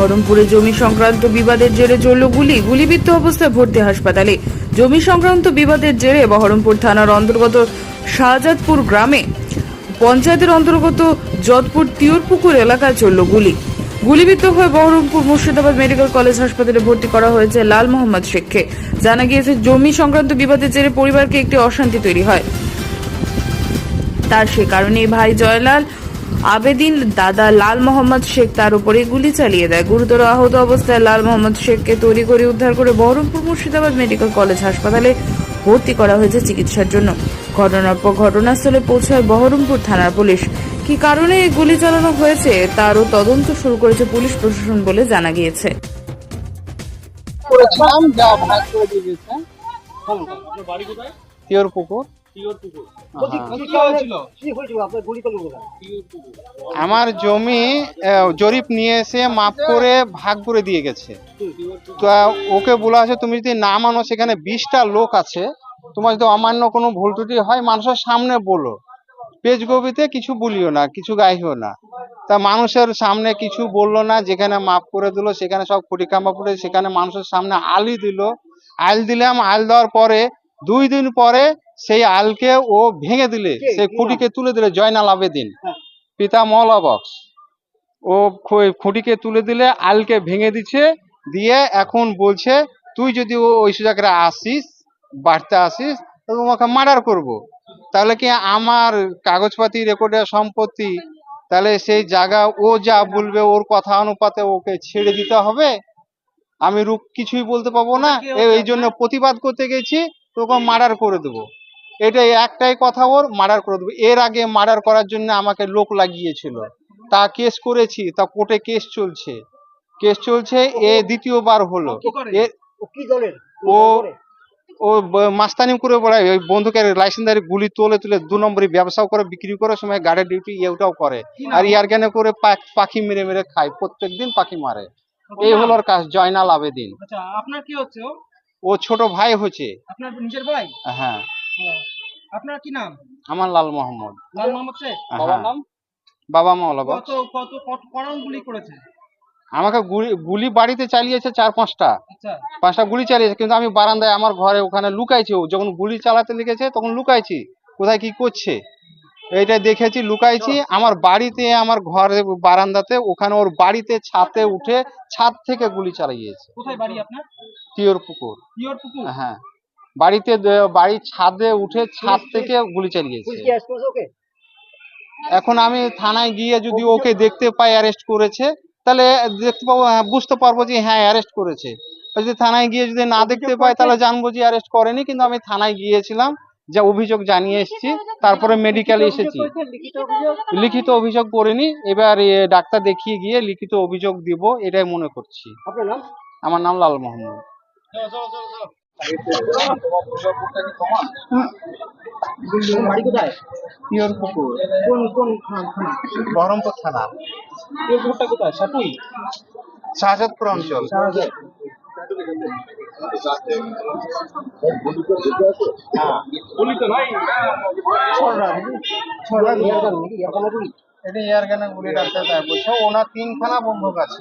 বহরমপুরে জমি সংক্রান্ত বিবাদের জেরে চলল গুলিবিদ্ধ অবস্থায় ভর্তি হাসপাতালে। জমি সংক্রান্ত বিবাদের জেরে বহরমপুর থানার অন্তর্গত শাহজাদপুর গ্রামে পঞ্চায়েতের অন্তর্গত যদপুর তিওরপুকুর এলাকায় চলল গুলিবিদ্ধ হয়ে বহরমপুর মুর্শিদাবাদ মেডিকেল কলেজ হাসপাতালে ভর্তি করা হয়েছে লাল মোহাম্মদ শেখকে। জানা গিয়েছে, জমি সংক্রান্ত বিবাদের জেরে পরিবারকে একটি অশান্তি তৈরি হয়। তার সে কারণে ভাই জয়লাল আবেদিন দাদা লাল মোহাম্মদ শেখ তার উপরে গুলি চালিয়ে দেয়। গুরুতর আহত অবস্থায় লাল মোহাম্মদ শেখকে তৈরি করে উদ্ধার করে বহরমপুর মুর্শিদাবাদ মেডিকেল কলেজ হাসপাতালে ভর্তি করা হয়েছে চিকিৎসার জন্য। ঘটনার পর ঘটনাস্থলে পৌঁছায় বহরমপুর থানার পুলিশ। কি কারণে এই গুলি চালানো হয়েছে তারও তদন্ত শুরু করেছে পুলিশ প্রশাসন বলে জানা গিয়েছে। আমার জমি জরিপ নিয়ে এসে মাপ করে ভাগ করে দিয়ে গেছে। তো ওকে বলা আছে, তুমি যদি না মানো, সেখানে 20টা লোক আছে, তোমার যদি অমান্য কোনো ভুল ত্রুটি হয় মানুষের সামনে বলো, পেজ গবিতে কিছু বলিও না, কিছু গাইও না। তা মানুষের সামনে কিছু বললো না, যেখানে মাপ করে দিল সেখানে সব খুঁটি খাম্বা পড়ে, সেখানে মানুষের সামনে আলি দিল। আল দিলাম, আল দেওয়ার পরে 2 দিন পরে সেই আলকে ও ভেঙে দিলে, সেই খুঁটিকে তুলে দিলে। জয়নাল আবেদিন, পিতা মওলা বক্স। ও খুঁটিকে তুলে দিলে, আলকে ভেঙে দিচ্ছে, দিয়ে এখন বলছে তুই যদি ওই সুযোগে আসিস, বাড়তে আসিস, তো তোমাকে মার্ডার করবো। তাহলে কি আমার কাগজপাতি রেকর্ডের সম্পত্তি, তাহলে সেই জায়গা ও যা বলবে ওর কথা অনুপাতে ওকে ছেড়ে দিতে হবে? আমি রূপ কিছুই বলতে পাবো না। এই জন্য প্রতিবাদ করতে গেছি, তোকে মার্ডার করে দেবো। এটাই একটাই কথা, ওর মার্ডার করে দেবো। এর আগে মার্ডার করার জন্য আমাকে লোক লাগিয়েছিল, তা কেস করেছি, তা কোর্টে কেস চলছে। এ দ্বিতীয়বার হলো। ও ও মাস্তানি করে বেড়ায়, ওই বন্দুকের লাইসেন্সদারি গুলি তুলে 2 নম্বরই ব্যবসাও করে, বিক্রি করে, সময় গার্ডের ডিউটি এটাও করে। আর ইয়ার জ্ঞানে করে পাখি মেরে খায়, প্রত্যেকদিন পাখি মারে। এই হলো ওর কাজ, জয়নাল আবেদিন। আচ্ছা, আপনার কি হচ্ছে? ও ছোট ভাই হচ্ছে। আপনার নিজের ভাই? হ্যাঁ। আপনার কি নাম? আমার লাল মোহাম্মদ। লাল মোহাম্মদ শেখ। বাবার নাম? বাবা মওলা বক্স। কত কড়ান গুলি করেছে? আমাকে গুলি বাড়িতে চালিয়েছে 4-5টা। আচ্ছা, 5টা গুলি চালিয়েছে, কিন্তু আমি বারান্দায় আমার ঘরে ওখানে লুকাইছি। ও যখন গুলি চালাতে লেগেছে তখন লুকাইছি, কোথায় কি করছে এইটা দেখেছি, লুকাইছি। আমার বাড়িতে, আমার ঘরে বারান্দাতে, ওখানে ওর বাড়িতে ছাদে উঠে ছাদ থেকে গুলি চালিয়েছে। কোথায় বাড়ি আপনার? তিওরপুকুর। তিওরপুকুর? হ্যাঁ, বাড়ির ছাদে উঠে ছাদ থেকে গুলি চালিয়েছে। এখন আমি থানায় গিয়ে যদি ওকে দেখতে পাই অ্যারেস্ট করেছে, তাহলে দেখতে পাবো, বুঝতে পারবো যে হ্যাঁ অ্যারেস্ট করেছে। যদি থানায় গিয়ে যদি না দেখতে পাই, তাহলে জানবো যে অ্যারেস্ট করেনি। কিন্তু আমি থানায় গিয়েছিলাম, যা অভিযোগ জানিয়ে এসেছি, তারপরে মেডিকেলে এসেছি। লিখিত অভিযোগ করিনি, এবার ডাক্তার দেখিয়ে গিয়ে লিখিত অভিযোগ দিব, এটাই মনে করছি। আমার নাম লাল মোহাম্মদ। বাড়ি কোথায়? তিওরপুকুর, কোন থানা? বহরমপুর থানা। তিওরপুকুরটা কোথায়? সাপুই? শাহজাদপুর অঞ্চল। গুলি তো নাই। এটা এয়ার গানের গুলি ডাক্তার তাই বলছে। ওনার 3খানা বন্দুক আছে।